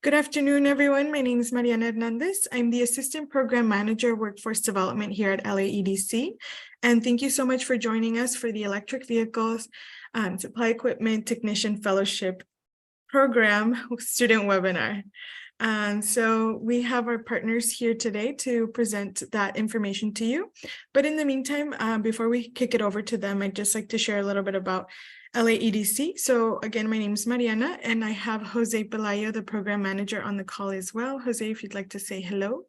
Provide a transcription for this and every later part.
Good afternoon, everyone. My name is Mariana Hernandez. I'm the Assistant Program Manager, Workforce Development here at LAEDC. And thank you so much for joining us for the Electric Vehicles Supply Equipment Technician Fellowship Program student webinar. So we have our partners here today to present that information to you. But in the meantime, before we kick it over to them, I'd just like to share a little bit about LAEDC. So again, my name is Mariana, and I have Jose Pelayo, the program manager, on the call as well. Jose, if you'd like to say hello.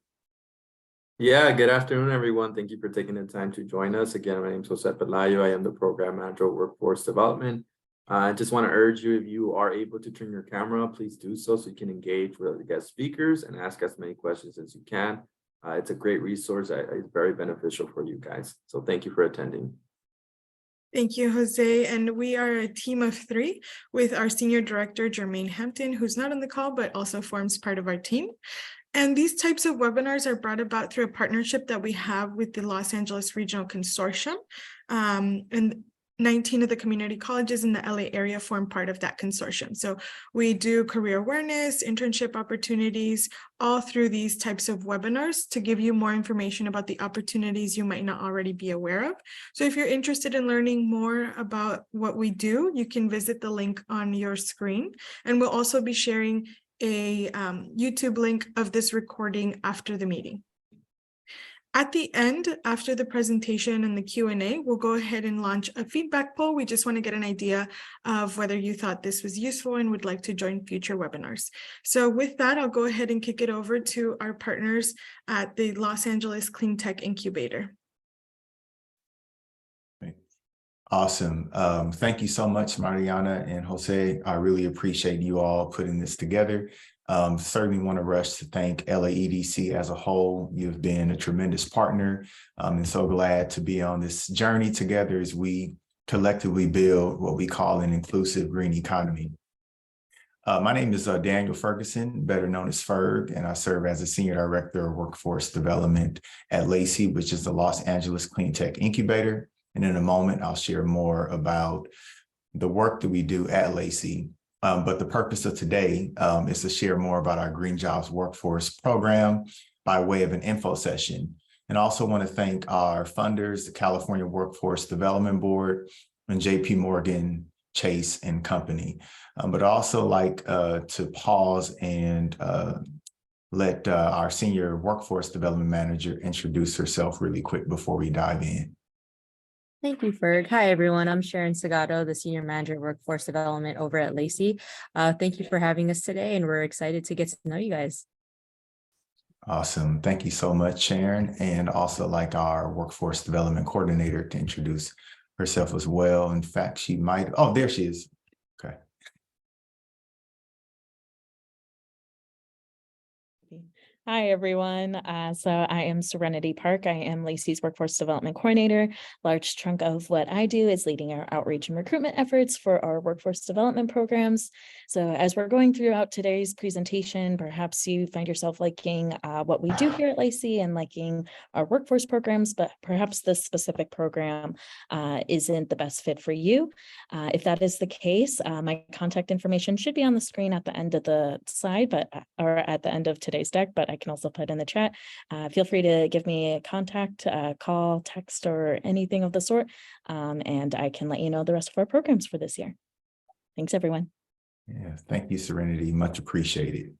Yeah, good afternoon, everyone. Thank you for taking the time to join us. Again, my name is Jose Pelayo. I am the program manager of Workforce Development. I just want to urge you, if you are able to turn your camera, please do so you can engage with the guest speakers and ask as many questions as you can. It's a great resource. It's very beneficial for you guys. So thank you for attending. Thank you, Jose. And we are a team of 3 with our senior director, Jermaine Hampton, who's not on the call, but also forms part of our team. And these types of webinars are brought about through a partnership that we have with the Los Angeles Regional Consortium. And 19 of the community colleges in the LA area form part of that consortium. So we do career awareness, internship opportunities, all through these types of webinars to give you more information about the opportunities you might not already be aware of. So if you're interested in learning more about what we do, you can visit the link on your screen. And we'll also be sharing a YouTube link of this recording after the meeting. At the end, after the presentation and the Q&A, we'll go ahead and launch a feedback poll. We just want to get an idea of whether you thought this was useful and would like to join future webinars. So with that, I'll go ahead and kick it over to our partners at the Los Angeles Clean Tech Incubator. Awesome. Thank you so much, Mariana and Jose. I really appreciate you all putting this together. Certainly want to rush to thank LAEDC as a whole. You've been a tremendous partner, and so glad to be on this journey together as we collectively build what we call an inclusive green economy. My name is Daniel Ferguson, better known as Ferg, and I serve as a Senior Director of Workforce Development at LACY, which is the Los Angeles Clean Tech Incubator. And in a moment, I'll share more about the work that we do at LACY. But the purpose of today is to share more about our Green Jobs Workforce Program by way of an info session. And also want to thank our funders, the California Workforce Development Board, and JP Morgan, Chase and Company. But also like to pause and let our Senior Workforce Development Manager introduce herself really quick before we dive in. Thank you, Ferg. Hi, everyone. I'm Sharon Segato, the Senior Manager of Workforce Development over at LACY. Thank you for having us today, and we're excited to get to know you guys. Awesome. Thank you so much, Sharon. And also like our Workforce Development Coordinator to introduce herself as well. In fact, she might, oh, there she is. Okay. Hi, everyone. So I am Serenity Park. I am LACY's Workforce Development Coordinator. Large chunk of what I do is leading our outreach and recruitment efforts for our workforce development programs. So as we're going throughout today's presentation, perhaps you find yourself liking what we do here at LACY and liking our workforce programs, but perhaps this specific program isn't the best fit for you. If that is the case, my contact information should be on the screen at the end of the slide, or at the end of today's deck, but I can also put in the chat. Feel free to give me a contact, call, text, or anything of the sort, and I can let you know the rest of our programs for this year. Thanks, everyone. Yeah, thank you, Serenity. Much appreciated.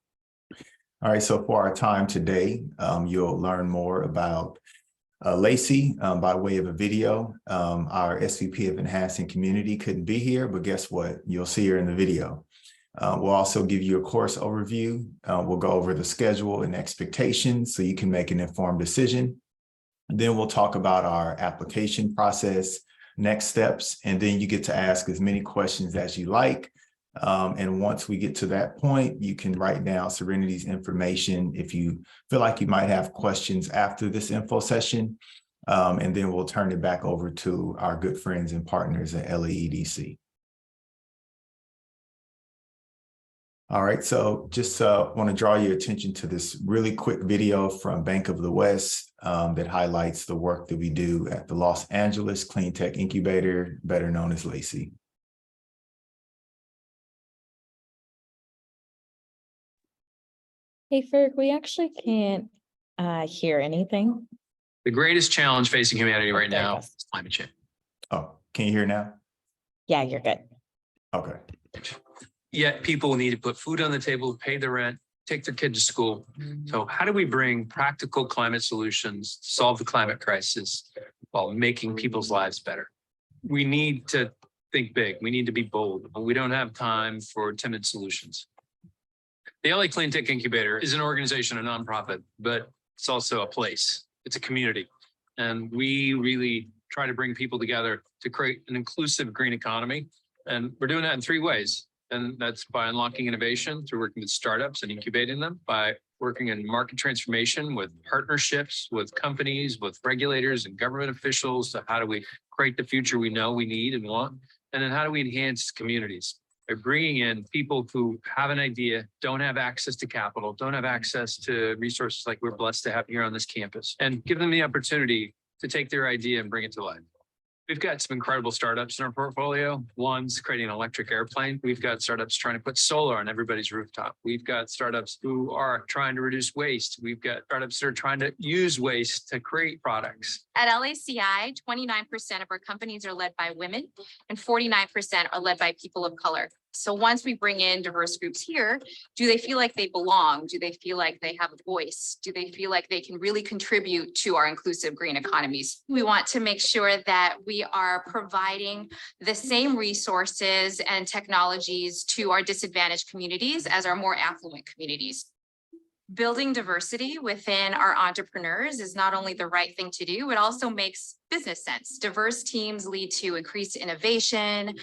All right, so for our time today, you'll learn more about LACY by way of a video. Our SVP of Enhancing Community couldn't be here, but guess what? You'll see her in the video. We'll also give you a course overview. We'll go over the schedule and expectations so you can make an informed decision. And then we'll talk about our application process, next steps, and then you get to ask as many questions as you like. And once we get to that point, you can write down Serenity's information if you feel like you might have questions after this info session. And then we'll turn it back over to our good friends and partners at LAEDC. All right, so just want to draw your attention to this really quick video from Bank of the West that highlights the work that we do at the Los Angeles Clean Tech Incubator, better known as LACY. Hey, Ferg, we actually can't hear anything. The greatest challenge facing humanity right there it now goes. is climate change. Oh, can you hear now? Yeah, you're good. Okay. Yet people need to put food on the table, pay the rent, take their kid to school. So how do we bring practical climate solutions to solve the climate crisis while making people's lives better? We need to think big. We need to be bold. We don't have time for timid solutions. The LA Clean Tech Incubator is an organization, a nonprofit, but it's also a place. It's a community. And we really try to bring people together to create an inclusive green economy. And we're doing that in 3 ways. And that's by unlocking innovation through working with startups and incubating them, by working in market transformation with partnerships with companies, with regulators and government officials. So how do we create the future we know we need and want? And then how do we enhance communities? By bringing in people who have an idea, don't have access to capital, don't have access to resources like we're blessed to have here on this campus, and give them the opportunity to take their idea and bring it to life. We've got some incredible startups in our portfolio. One's creating an electric airplane. We've got startups trying to put solar on everybody's rooftop. We've got startups who are trying to reduce waste. We've got startups that are trying to use waste to create products. At LACI, 29% of our companies are led by women and 49% are led by people of color. So once we bring in diverse groups here, do they feel like they belong? Do they feel like they have a voice? Do they feel like they can really contribute to our inclusive green economies? We want to make sure that we are providing the same resources and technologies to our disadvantaged communities as our more affluent communities. Building diversity within our entrepreneurs is not only the right thing to do, it also makes business sense. Diverse teams lead to increased innovation,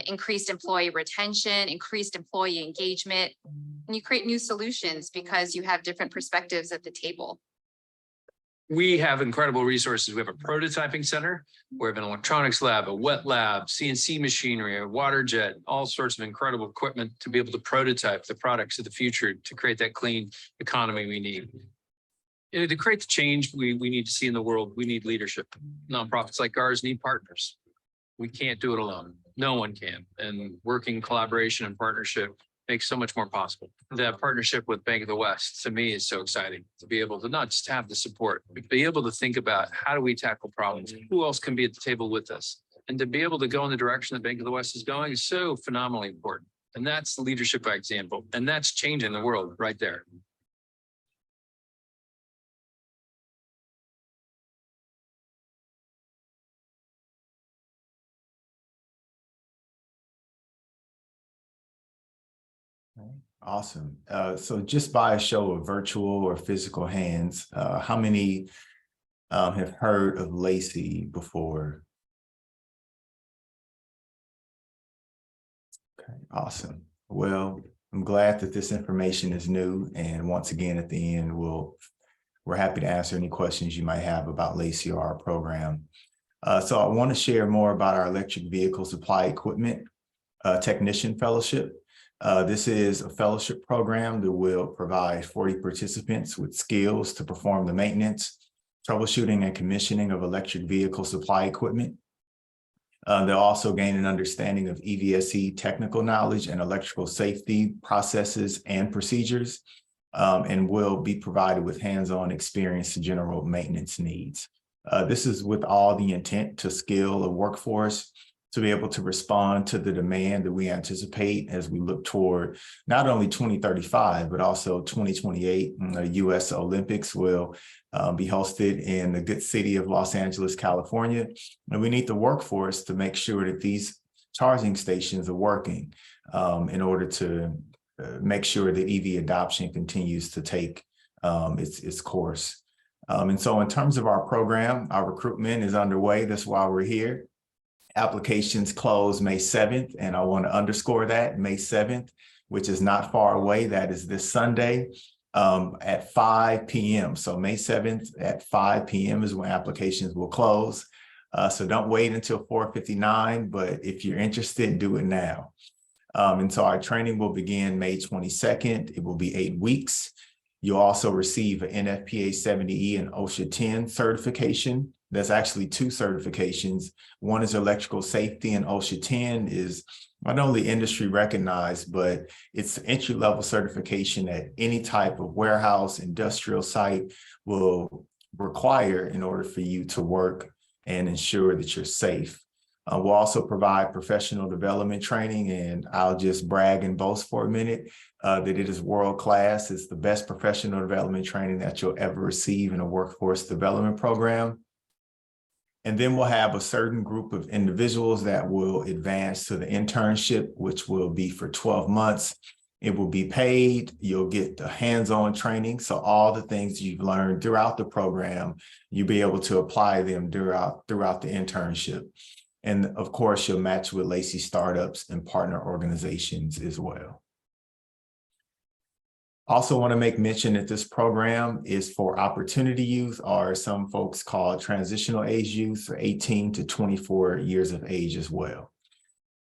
increased employee retention, increased employee engagement, and you create new solutions because you have different perspectives at the table. We have incredible resources. We have a prototyping center. We have an electronics lab, a wet lab, CNC machinery, a water jet, all sorts of incredible equipment to be able to prototype the products of the future to create that clean economy we need. To create the change we need to see in the world, we need leadership. Nonprofits like ours need partners. We can't do it alone. No one can. And working collaboration and partnership makes so much more possible. That partnership with Bank of the West, to me, is so exciting to be able to not just have the support, but be able to think about how do we tackle problems? Who else can be at the table with us? And to be able to go in the direction that Bank of the West is going is so phenomenally important. And that's leadership by example. And that's changing the world right there. Awesome. So just by a show of virtual or physical hands, how many have heard of LACI before? Okay, awesome. Well, I'm glad that this information is new. And once again, at the end, we're happy to answer any questions you might have about LACI or our program. So I want to share more about our electric vehicle supply equipment technician fellowship. This is a fellowship program that will provide 40 participants with skills to perform the maintenance, troubleshooting, and commissioning of electric vehicle supply equipment. They'll also gain an understanding of EVSE technical knowledge and electrical safety processes and procedures, and will be provided with hands-on experience to general maintenance needs. This is with all the intent to skill a workforce to be able to respond to the demand that we anticipate as we look toward not only 2035, but also 2028. The U.S. Olympics will be hosted in the good city of Los Angeles, California. And we need the workforce to make sure that these charging stations are working in order to make sure that EV adoption continues to take its course. And so in terms of our program, our recruitment is underway. That's why we're here. Applications close May 7th, and I want to underscore that, May 7th, which is not far away. That is this Sunday at 5 p.m. So May 7th at 5 p.m. is when applications will close. So don't wait until 4:59, but if you're interested, do it now. And so our training will begin May 22nd. It will be 8 weeks. You'll also receive an NFPA 70E and OSHA 10 certification There's actually two certifications. One is electrical safety, and OSHA 10 is not only industry recognized, but it's entry-level certification that any type of warehouse, industrial site will require in order for you to work and ensure that you're safe. We'll also provide professional development training, and I'll just brag and boast for a minute that it is world-class. It's the best professional development training that you'll ever receive in a workforce development program. And then we'll have a certain group of individuals that will advance to the internship, which will be for 12 months. It will be paid. You'll get the hands-on training. So all the things you've learned throughout the program, you'll be able to apply them throughout the internship. And of course, you'll match with Lacey startups and partner organizations as well. Also want to make mention that this program is for opportunity youth, or some folks call transitional age youth, 18 to 24 years of age as well.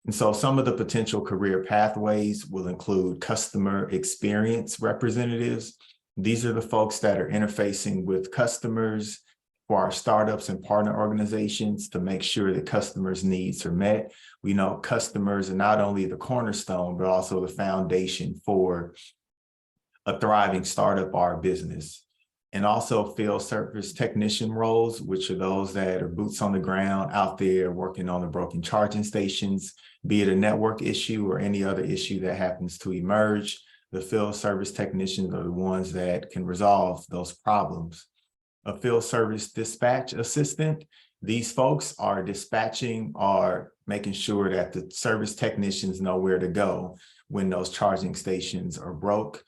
And so some of the potential career pathways will include customer experience representatives. These are the folks that are interfacing with customers for our startups and partner organizations to make sure that customers' needs are met. We know customers are not only the cornerstone, but also the foundation for a thriving startup or business. And also field service technician roles, which are those that are boots on the ground out there working on the broken charging stations, be it a network issue or any other issue that happens to emerge. The field service technicians are the ones that can resolve those problems. A field service dispatch assistant, these folks are dispatching or making sure that the service technicians know where to go when those charging stations are broke,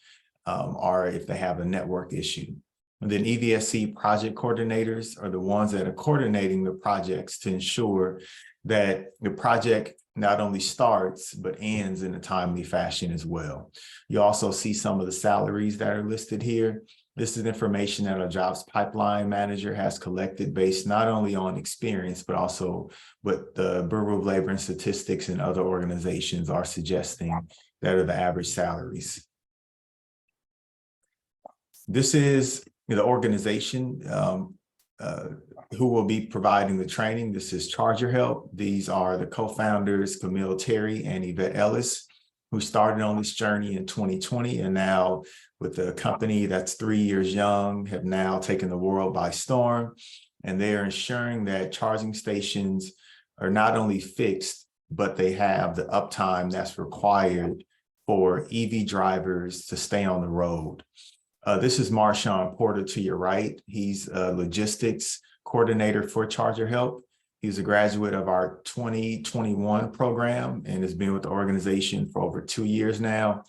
or if they have a network issue. And then EVSE project coordinators are the ones that are coordinating the projects to ensure that the project not only starts, but ends in a timely fashion as well. You also see some of the salaries that are listed here. This is information that our jobs pipeline manager has collected based not only on experience, but also what the Bureau of Labor and Statistics and other organizations are suggesting that are the average salaries. This is the organization who will be providing the training. This is Charger Help. These are the co-founders, Camille Terry and Yvette Ellis, who started on this journey in 2020, and now with a company that's 3 years young, have now taken the world by storm. And they are ensuring that charging stations are not only fixed, but they have the uptime that's required for EV drivers to stay on the road. This is Marshawn Porter to your right. He's a logistics coordinator for Charger Help. He's a graduate of our 2021 program and has been with the organization for over 2 years now.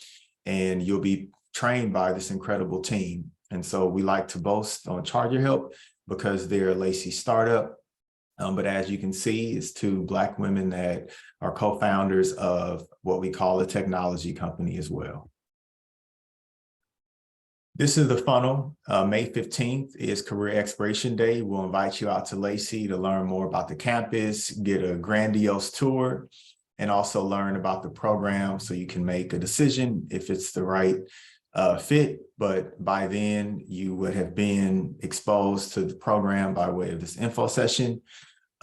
And you'll be trained by this incredible team. And so we like to boast on Charger Help because they're a Lacey startup. But as you can see, it's 2 Black women that are co-founders of what we call a technology company as well. This is the funnel. May 15th is Career Exploration Day. We'll invite you out to Lacey to learn more about the campus, get a grandiose tour, and also learn about the program so you can make a decision if it's the right fit. But by then, you would have been exposed to the program by way of this info session.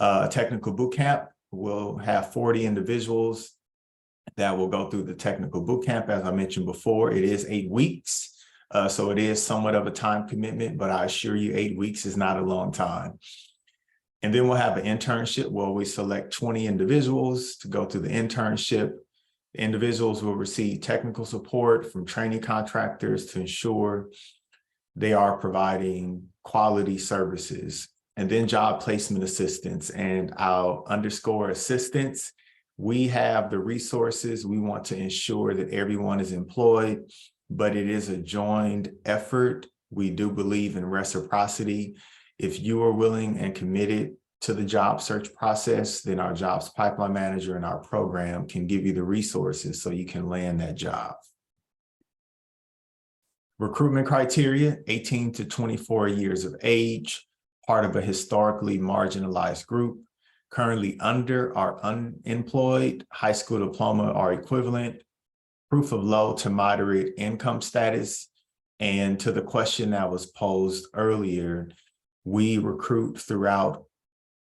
Technical boot camp. We'll have 40 individuals that will go through the technical boot camp. As I mentioned before, it is 8 weeks. So it is somewhat of a time commitment, but I assure you 8 weeks is not a long time. And then we'll have an internship where we select 20 individuals to go through the internship. The individuals will receive technical support from training contractors to ensure they are providing quality services. And then job placement assistance, and I'll underscore assistance. We have the resources. We want to ensure that everyone is employed, but it is a joined effort. We do believe in reciprocity. If you are willing and committed to the job search process, then our jobs pipeline manager and our program can give you the resources so you can land that job. Recruitment criteria, 18 to 24 years of age, part of a historically marginalized group, currently under or unemployed, high school diploma or equivalent, proof of low to moderate income status. And to the question that was posed earlier, we recruit throughout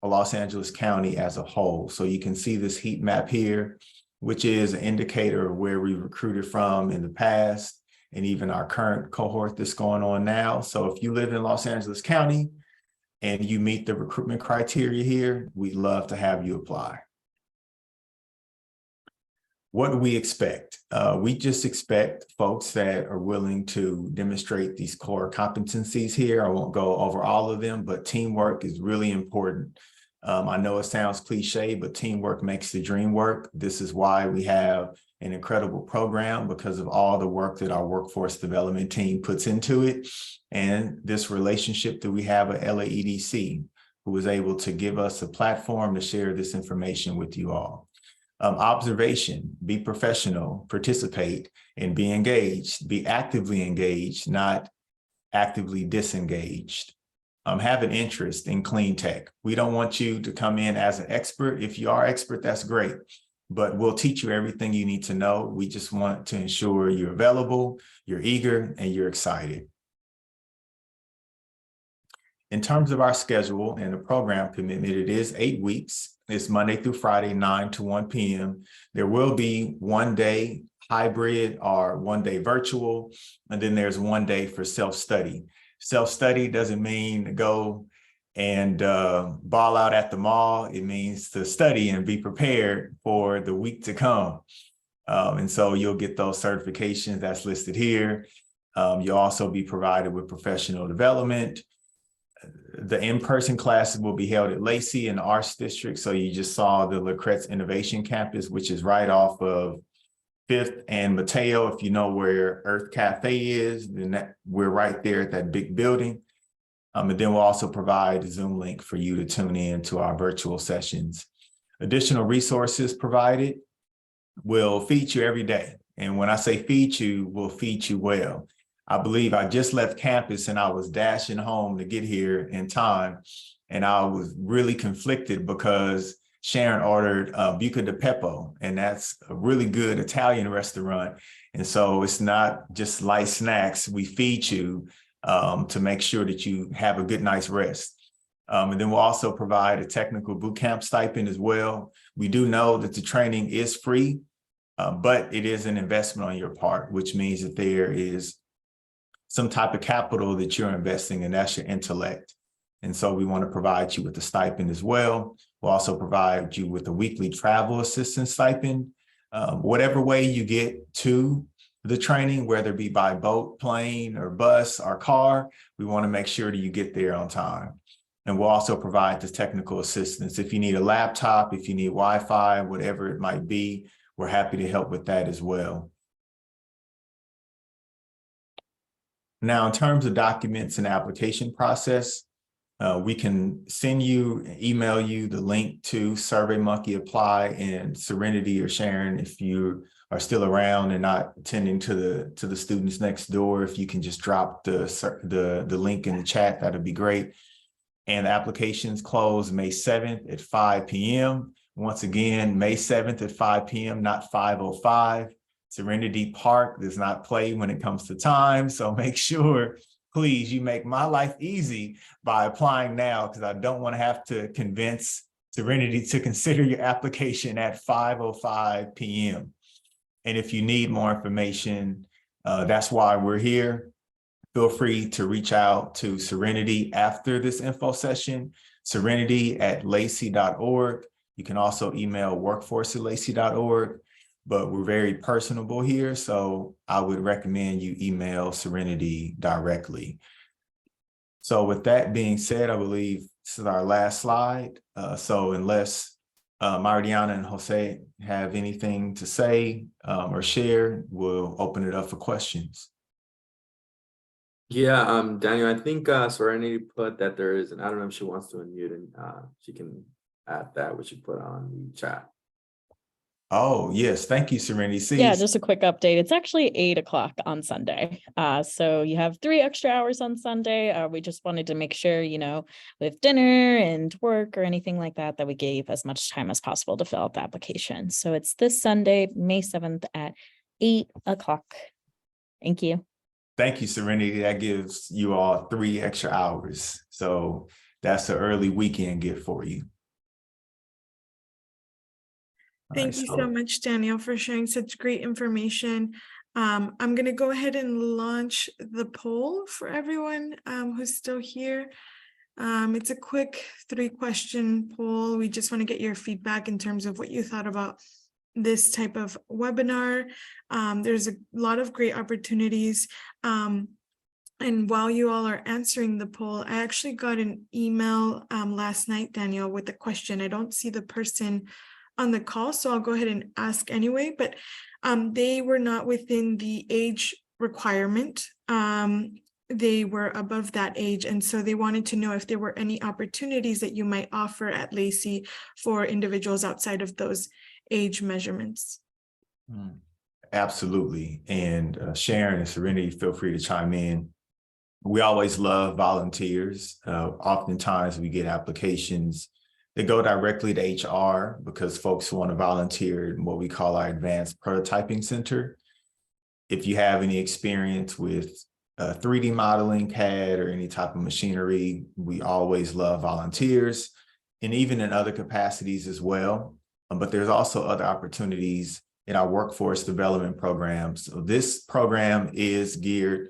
Los Angeles County as a whole. So you can see this heat map here, which is an indicator of where we recruited from in the past and even our current cohort that's going on now. So if you live in Los Angeles County and you meet the recruitment criteria here, we'd love to have you apply. What do we expect? We just expect folks that are willing to demonstrate these core competencies here. I won't go over all of them, but teamwork is really important. I know it sounds cliche, but teamwork makes the dream work. This is why we have an incredible program, because of all the work that our workforce development team puts into it. And this relationship that we have at LAEDC, who was able to give us a platform to share this information with you all. Observation, be professional, participate, and be engaged. Be actively engaged, not actively disengaged. Have an interest in clean tech. We don't want you to come in as an expert. If you are expert, that's great, but we'll teach you everything you need to know. We just want to ensure you're available, you're eager, and you're excited. In terms of our schedule and the program commitment, it is 8 weeks. It's Monday through Friday, 9 to 1 p.m. There will be 1 day hybrid or 1 day virtual, and then there's 1 day for self-study. Self-study doesn't mean go and ball out at the mall. It means to study and be prepared for the week to come. And so you'll get those certifications that's listed here. You'll also be provided with professional development. The in-person classes will be held at Lacey in the Arts District. So you just saw the LaCretz Innovation Campus, which is right off of 5th and Mateo. If you know where Earth Cafe is, then we're right there at that big building. And then we'll also provide a Zoom link for you to tune in to our virtual sessions. Additional resources provided will feed you every day. And when I say feed you, we'll feed you well. I believe I just left campus and I was dashing home to get here in time. And I was really conflicted because Sharon ordered Buca di Beppo, and that's a really good Italian restaurant. And so it's not just light snacks. We feed you to make sure that you have a good night's rest. And then we'll also provide a technical boot camp stipend as well. We do know that the training is free, but it is an investment on your part, which means that there is some type of capital that you're investing in, that's your intellect. And so we want to provide you with the stipend as well. We'll also provide you with a weekly travel assistance stipend. Whatever way you get to the training, whether it be by boat, plane, or bus, or car, we want to make sure that you get there on time. And we'll also provide the technical assistance. If you need a laptop, if you need Wi-Fi, whatever it might be, we're happy to help with that as well. Now, in terms of documents and application process, we can send you, email you the link to SurveyMonkey Apply, and Serenity or Sharon, if you are still around and not attending to the students next door, if you can just drop the link in the chat, that'd be great. And the applications close May 7th at 5 p.m. Once again, May 7th at 5 p.m., not 5:05. Serenity Park does not play when it comes to time. So make sure, please, you make my life easy by applying now, because I don't want to have to convince Serenity to consider your application at 5:05 p.m. And if you need more information, that's why we're here. Feel free to reach out to Serenity after this info session, serenity@lacy.org. You can also email workforce@lacy.org. But we're very personable here, so I would recommend you email Serenity directly. So with that being said, I believe this is our last slide. So unless Mariana and Jose have anything to say or share, we'll open it up for questions. Yeah, Daniel, I think Serenity put that there is, and I don't know if she wants to unmute, and she can add that, what she put on the chat. Oh, yes. Thank you, Serenity. See, Yeah, just a quick update. It's actually 8 o'clock on Sunday. So you have 3 extra hours on Sunday. We just wanted to make sure, with dinner and work or anything like that, that we gave as much time as possible to fill out the application. So it's this Sunday, May 7th at 8 o'clock. Thank you. Thank you, Serenity. That gives you all 3 extra hours. So that's an early weekend gift for you. All right, Thank you so much, Daniel, for sharing such great information. I'm going to go ahead and launch the poll for everyone who's still here. It's a quick 3-question poll. We just want to get your feedback in terms of what you thought about this type of webinar. There's a lot of great opportunities. And while you all are answering the poll, I actually got an email last night, Daniel, with a question. I don't see the person on the call, so I'll go ahead and ask anyway, but they were not within the age requirement. They were above that age, and so they wanted to know if there were any opportunities that you might offer at Lacey for individuals outside of those age measurements. Absolutely. And Sharon and Serenity, feel free to chime in. We always love volunteers. Oftentimes we get applications that go directly to HR because folks want to volunteer in what we call our advanced prototyping center. If you have any experience with 3D modeling, CAD, or any type of machinery, we always love volunteers, and even in other capacities as well. But there's also other opportunities in our workforce development programs. So this program is geared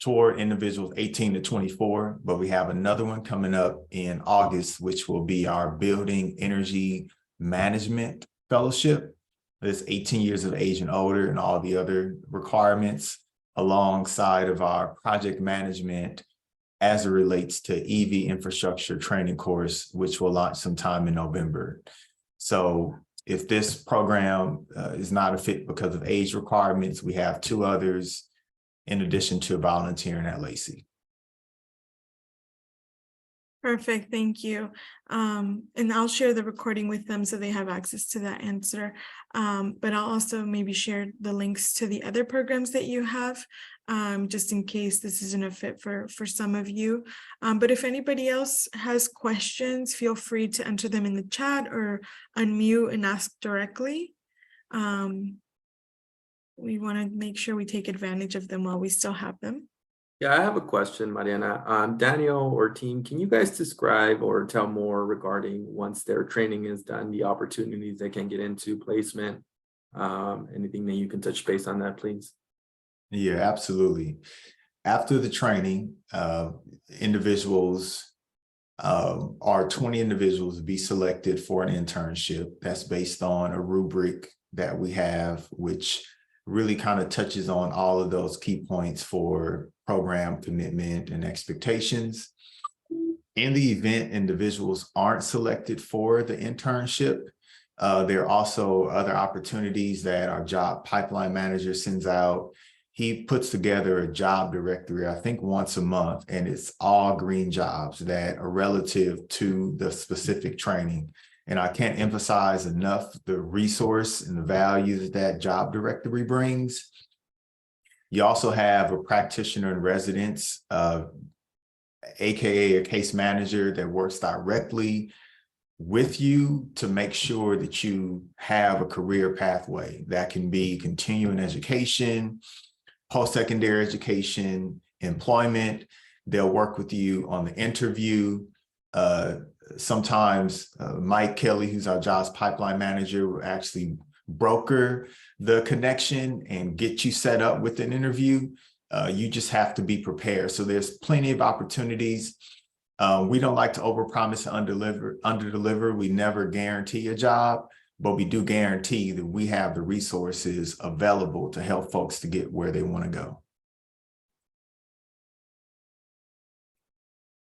toward individuals 18 to 24, but we have another one coming up in August, which will be our Building Energy Management Fellowship. That's 18 years of age and older, and all the other requirements alongside of our project management as it relates to EV infrastructure training course, which will launch sometime in November. So if this program is not a fit because of age requirements, we have 2 others in addition to volunteering at Lacey. Perfect, thank you. And I'll share the recording with them so they have access to that answer. But I'll also maybe share the links to the other programs that you have, just in case this isn't a fit for some of you. But if anybody else has questions, feel free to enter them in the chat or unmute and ask directly. We want to make sure we take advantage of them while we still have them. Yeah, I have a question, Mariana. Daniel or team, can you guys describe or tell more regarding once their training is done, the opportunities they can get into, placement, anything that you can touch base on that, please? Yeah, absolutely. After the training, individuals are 20 individuals be selected for an internship. That's based on a rubric that we have, which really kind of touches on all of those key points for program commitment and expectations. In the event individuals aren't selected for the internship, there are also other opportunities that our job pipeline manager sends out. He puts together a job directory, I think once a month, and it's all green jobs that are relative to the specific training. And I can't emphasize enough the resource and the value that job directory brings. You also have a practitioner in residence, AKA a case manager that works directly with you to make sure that you have a career pathway that can be continuing education, post-secondary education, employment. They'll work with you on the interview. Sometimes Mike Kelly, who's our jobs pipeline manager, will actually broker the connection and get you set up with an interview. You just have to be prepared. So there's plenty of opportunities. We don't like to overpromise and underdeliver. We never guarantee a job, but we do guarantee that we have the resources available to help folks to get where they want to go.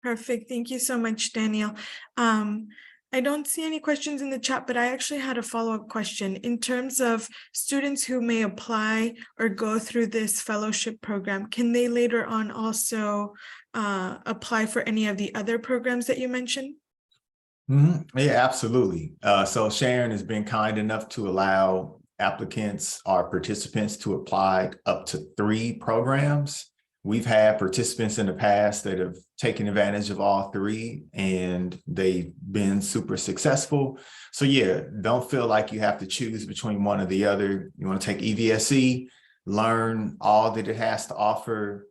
Perfect. Thank you so much, Daniel. I don't see any questions in the chat, but I actually had a follow-up question. In terms of students who may apply or go through this fellowship program, can they later on also apply for any of the other programs that you mentioned? Mm-hmm. Yeah, absolutely. So Sharon has been kind enough to allow applicants or participants to apply up to 3 programs. We've had participants in the past that have taken advantage of all 3 and they've been super successful. So yeah, don't feel like you have to choose between one or the other. You want to take EVSE, learn all that it has to offer,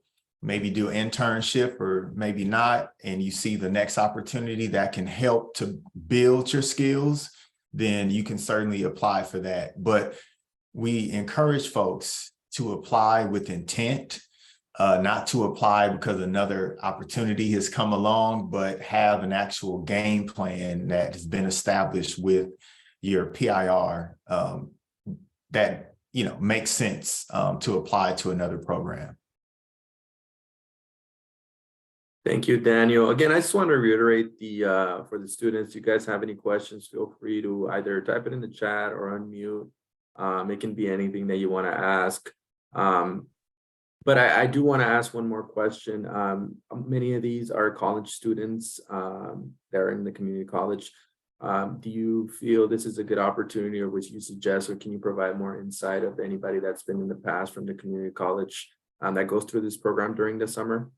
maybe do an internship or maybe not, and you see the next opportunity that can help to build your skills, then you can certainly apply for that. But we encourage folks to apply with intent, not to apply because another opportunity has come along, but have an actual game plan that has been established with your PIR that makes sense to apply to another program. Thank you, Daniel. Again, I just want to reiterate for the students, you guys have any questions, feel free to either type it in the chat or unmute. It can be anything that you want to ask. But I do want to ask one more question. Many of these are college students that are in the community college. Do you feel this is a good opportunity, or would you suggest, or can you provide more insight of anybody that's been in the past from the community college that goes through this program during the summer?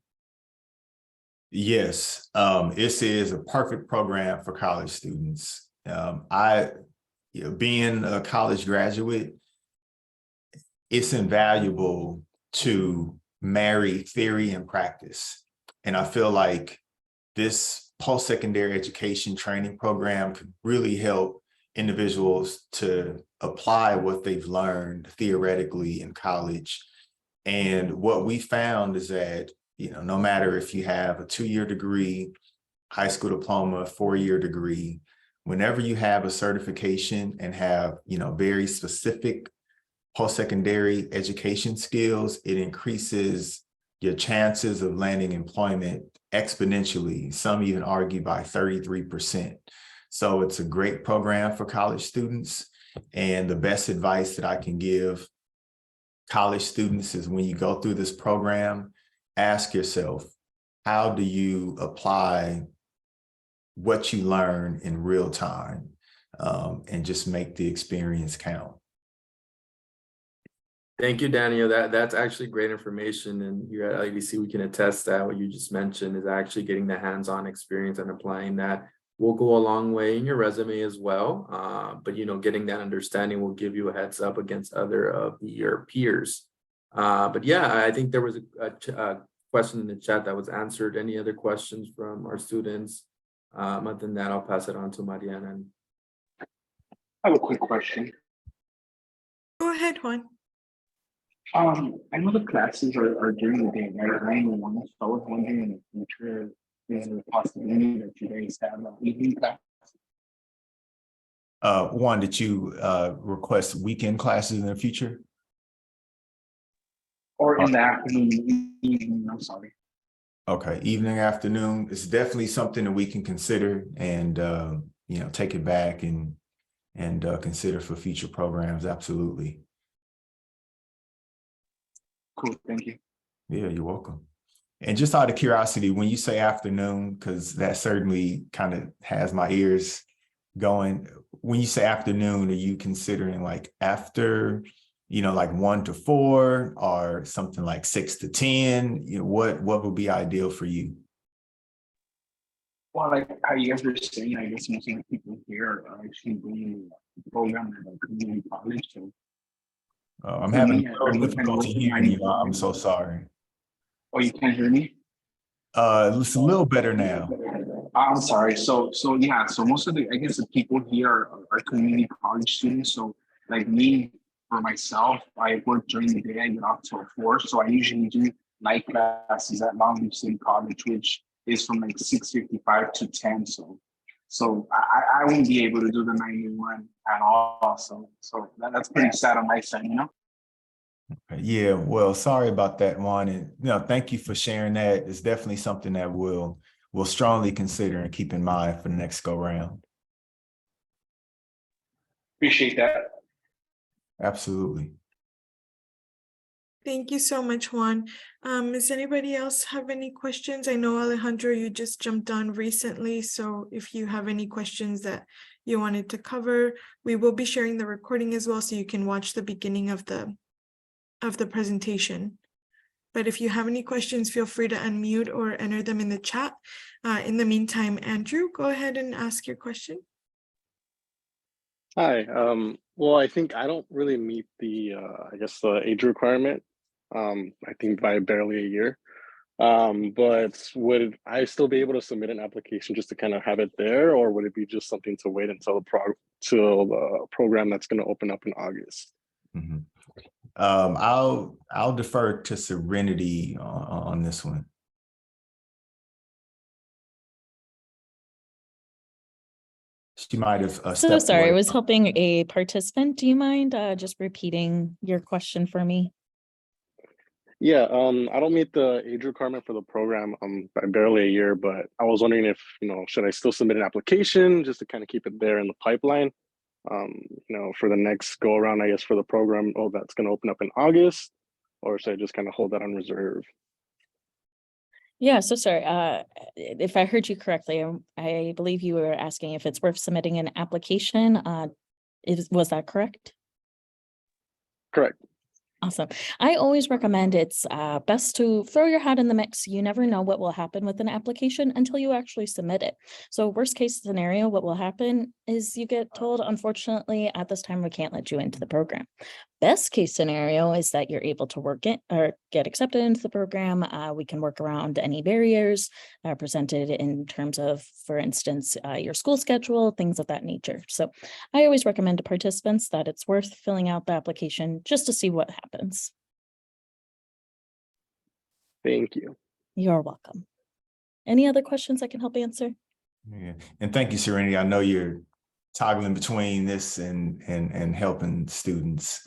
Yes, this is a perfect program for college students. Being a college graduate, it's invaluable to marry theory and practice. And I feel like this post-secondary education training program could really help individuals to apply what they've learned theoretically in college. And what we found is that no matter if you have a 2-year degree, high school diploma, 4-year degree, whenever you have a certification and have, very specific post-secondary education skills, it increases your chances of landing employment exponentially. Some even argue by 33%. So it's a great program for college students. And the best advice that I can give college students is when you go through this program, ask yourself, how do you apply what you learn in real time, and just make the experience count? Thank you, Daniel. That's actually great information. And here at EVSE, we can attest that what you just mentioned is actually getting the hands-on experience and applying that will go a long way in your resume as well. But getting that understanding will give you a heads up against other of your peers. But yeah, I think there was a question in the chat that was answered. Any other questions from our students? Other than that, I'll pass it on to Mariana. I have a quick question. Go ahead, Juan. I know the classes are during the day, right? 9 to 1. So I was wondering in the future, is there a possibility that you guys have an evening class? Juan, did you request weekend classes in the future? Or in the afternoon, evening, I'm sorry. Okay, evening, afternoon, it's definitely something that we can consider and take it back and consider for future programs. Absolutely. Cool, thank you. Yeah, you're welcome. And just out of curiosity, when you say afternoon, because that certainly kind of has my ears going, when you say afternoon, are you considering like after, like 1 to 4 or something like 6 to 10? What would be ideal for you? Well, like how you guys were saying, I guess most of the people here are actually doing the program at a community college. So I'm having a little difficulty hearing you. I'm so sorry. Oh, you can't hear me? It's a little better now. I'm sorry. So yeah. So most of the, I guess, the people here are community college students. So like me, for myself, I work during the day. I get off till 4. So I usually do night classes at Long Beach City College, which is from like 6:55 to 10. So I won't be able to do the 9 to 1 at all. So that's pretty sad on my side, Yeah, well, sorry about that, Juan. And thank you for sharing that. It's definitely something that we'll strongly consider and keep in mind for the next go round. Appreciate that. Absolutely. Thank you so much, Juan. Does anybody else have any questions? I know, Alejandro, you just jumped on recently, so if you have any questions that you wanted to cover, we will be sharing the recording as well, so you can watch the beginning of the presentation. But if you have any questions, feel free to unmute or enter them in the chat. In the meantime, Andrew, go ahead and ask your question. Hi. Well, I think I don't really meet the, I guess, the age requirement. I think by barely a year. But would I still be able to submit an application just to kind of have it there, or would it be just something to wait until the program that's going to open up in August? Mhm. I'll defer to Serenity on this one. She might have So stepped sorry, I away. was helping a participant. Do you mind just repeating your question for me? Yeah, I don't meet the age requirement for the program by barely a year, but I was wondering if, should I still submit an application just to kind of keep it there in the pipeline? For the next go around, I guess, for the program, that's going to open up in August, or should I just kind of hold that on reserve? Yeah, so sorry. If I heard you correctly, I believe you were asking if it's worth submitting an application. Was that correct? Correct. Awesome. I always recommend it's best to throw your hat in the mix. You never know what will happen with an application until you actually submit it. So worst case scenario, what will happen is you get told, unfortunately, at this time, we can't let you into the program. Best case scenario is that you're able to work it or get accepted into the program. We can work around any barriers presented in terms of, for instance, your school schedule, things of that nature. So I always recommend to participants that it's worth filling out the application just to see what happens. Thank you. You're welcome. Any other questions I can help answer? Yeah. And thank you, Serenity. I know you're toggling between this and helping students.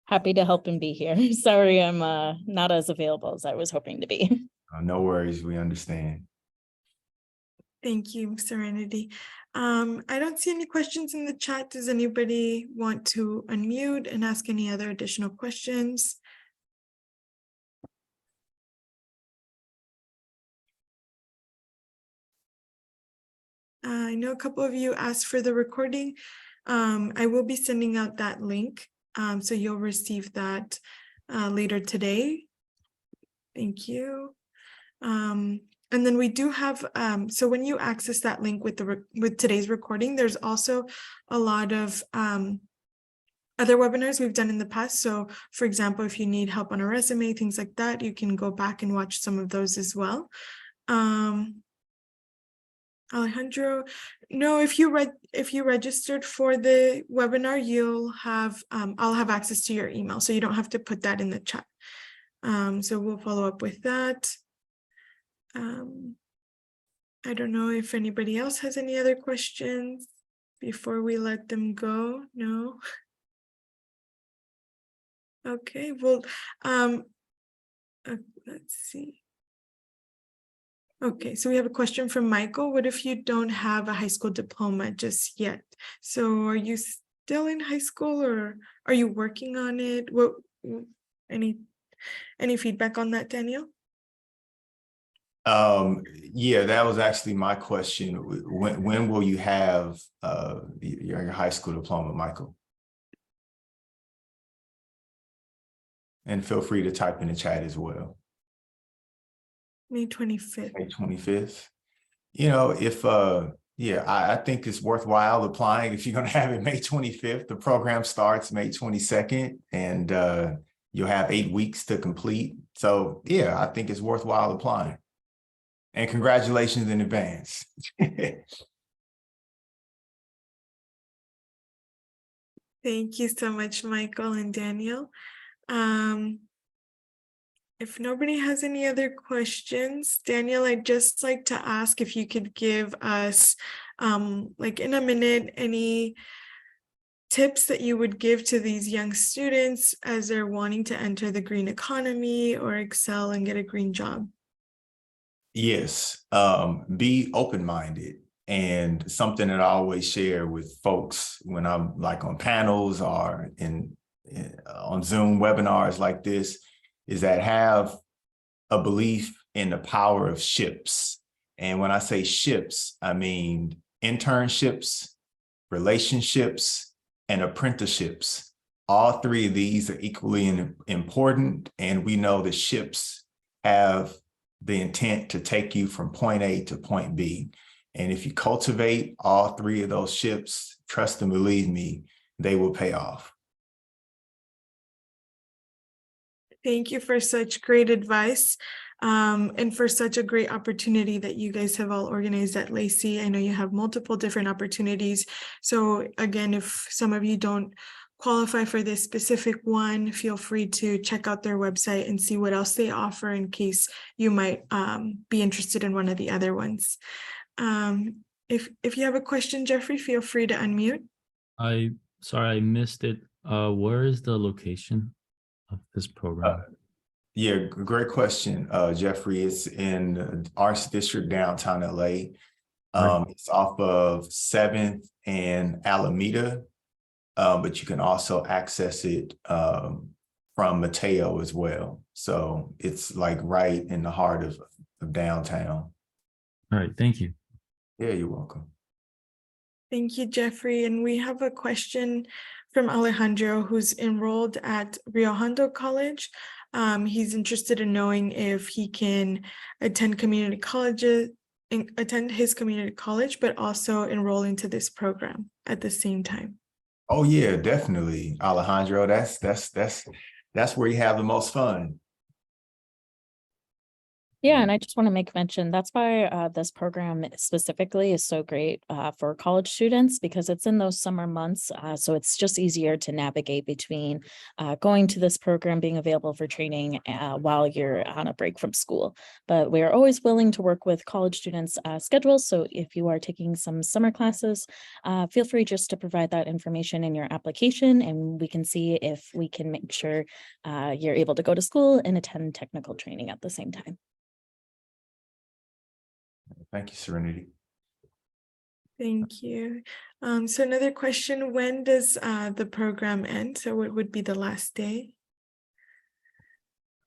Happy to help and be here. Sorry, I'm not as available as I was hoping to be. No worries, we understand. Thank you, Serenity. I don't see any questions in the chat. Does anybody want to unmute and ask any other additional questions? I know a couple of you asked for the recording. I will be sending out that link, so you'll receive that later today. Thank you. And then we do have, so when you access that link with today's recording, there's also a lot of other webinars we've done in the past. So for example, if you need help on a resume, things like that, you can go back and watch some of those as well. Alejandro, no, if you registered for the webinar, you'll have, I'll have access to your email, so you don't have to put that in the chat. So we'll follow up with that. I don't know if anybody else has any other questions before we let them go. No. Okay, well, let's see. Okay, so we have a question from Michael. What if you don't have a high school diploma just yet? So are you still in high school or are you working on it? What, any feedback on that, Daniel? Yeah, that was actually my question. When will you have your high school diploma, Michael? And feel free to type in the chat as well. May 25th. May 25th. If yeah, I think it's worthwhile applying. If you're going to have it May 25th, the program starts May 22nd, and you'll have 8 weeks to complete. So yeah, I think it's worthwhile applying. And congratulations in advance. Thank you so much, Michael and Daniel. If nobody has any other questions, Daniel, I'd just like to ask if you could give us, like in a minute, any tips that you would give to these young students as they're wanting to enter the green economy or excel and get a green job. Yes, be open-minded. And something that I always share with folks when I'm like on panels or on Zoom webinars like this is that have a belief in the power of ships. And when I say ships, I mean internships, relationships, and apprenticeships. All three of these are equally important. And we know that ships have the intent to take you from point A to point B. And if you cultivate all three of those ships, trust and believe me, they will pay off. Thank you for such great advice and for such a great opportunity that you guys have all organized at Lacey. I know you have multiple different opportunities. So again, if some of you don't qualify for this specific one, feel free to check out their website and see what else they offer in case you might be interested in one of the other ones. If you have a question, Jeffrey, feel free to unmute. Sorry, I missed it. Where is the location of this program? Yeah, great question, Jeffrey. It's in Arts District, downtown LA. It's off of 7th and Alameda, but you can also access it from Mateo as well. So it's like right in the heart of downtown. All right, thank you. Yeah, you're welcome. Thank you, Jeffrey. And we have a question from Alejandro, who's enrolled at Rio Hondo College. He's interested in knowing if he can attend community colleges, attend his community college, but also enroll into this program at the same time. Oh yeah, definitely, Alejandro. That's where you have the most fun. Yeah, and I just want to make mention, that's why this program specifically is so great for college students, because it's in those summer months. So it's just easier to navigate between going to this program, being available for training while you're on a break from school. But we are always willing to work with college students' schedules. So if you are taking some summer classes, feel free just to provide that information in your application, and we can see if we can make sure you're able to go to school and attend technical training at the same time. Thank you, Serenity. Thank you. So another question, when does the program end? So what would be the last day?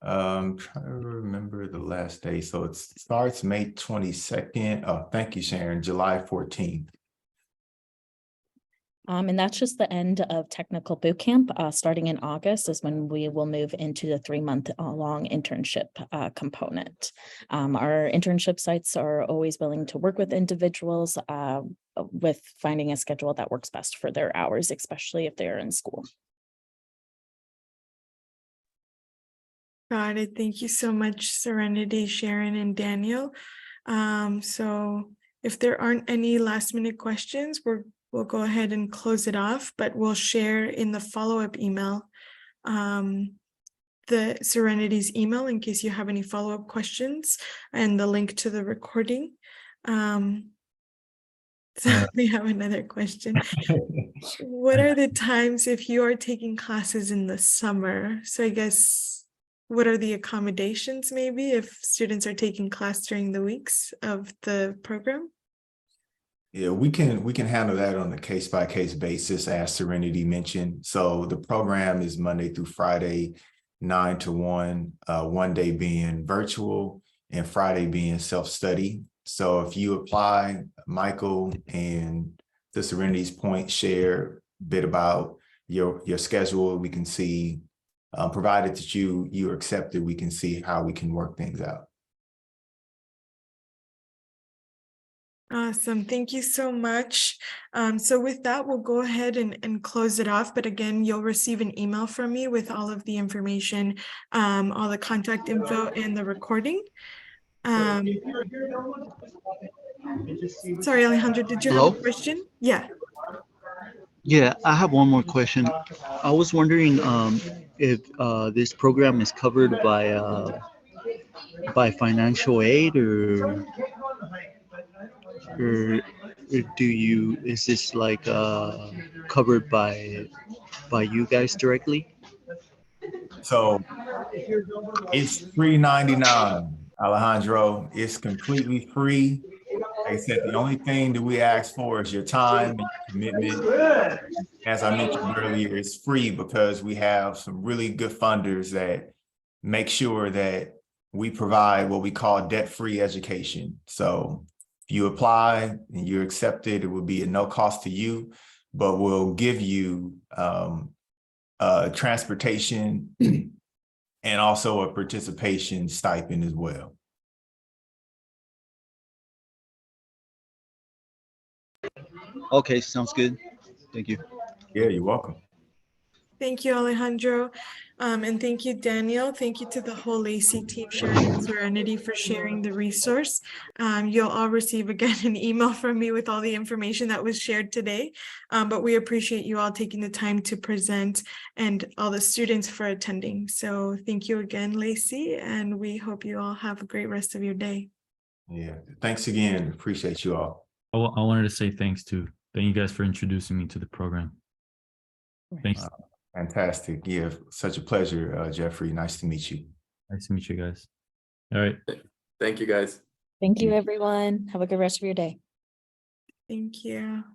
Trying to remember the last day. So it starts May 22nd. Oh, thank you, Sharon. July 14th. And that's just the end of technical boot camp. Starting in August is when we will move into the 3-month long internship component. Our internship sites are always willing to work with individuals with finding a schedule that works best for their hours, especially if they're in school. Got it. Thank you so much, Serenity, Sharon, and Daniel. So if there aren't any last minute questions, we'll go ahead and close it off, but we'll share in the follow-up email the Serenity's email in case you have any follow-up questions and the link to the recording. So we have another question. What are the times if you are taking classes in the summer? So I guess, what are the accommodations maybe if students are taking class during the weeks of the program? Yeah, we can handle that on a case-by-case basis, as Serenity mentioned. So the program is Monday through Friday, 9 to 1, one day being virtual and Friday being self-study. So if you apply, Michael, and to Serenity's point, share a bit about your schedule, we can see, provided that you're accepted, we can see how we can work things out. Awesome. Thank you so much. So with that, we'll go ahead and close it off. But again, you'll receive an email from me with all of the information, all the contact info and the recording. Sorry, Alejandro, did you have a question? Yeah. Yeah, I have one more question. I was wondering if this program is covered by financial aid, or is this like covered by you guys directly? So it's $3.99, Alejandro. It's completely free. Like I said, the only thing that we ask for is your time and your commitment. As I mentioned earlier, it's free because we have some really good funders that make sure that we provide what we call debt-free education. So if you apply and you're accepted, it will be at no cost to you, but we'll give you transportation and also a participation stipend as well. Okay, sounds good. Thank you. Yeah, you're welcome. Thank you, Alejandro. And thank you, Daniel. Thank you to the whole Lacey team, Sharon and Serenity, for sharing the resource. You'll all receive again an email from me with all the information that was shared today. But we appreciate you all taking the time to present and all the students for attending. So thank you again, Lacey, and we hope you all have a great rest of your day. Yeah, thanks again. Appreciate you all. I wanted to say thanks too. Thank you guys for introducing me to the program. Thanks. Fantastic. Yeah, such a pleasure, Jeffrey. Nice to meet you. Nice to meet you guys. All right. Thank you, guys. Thank you, everyone. Have a good rest of your day. Thank you.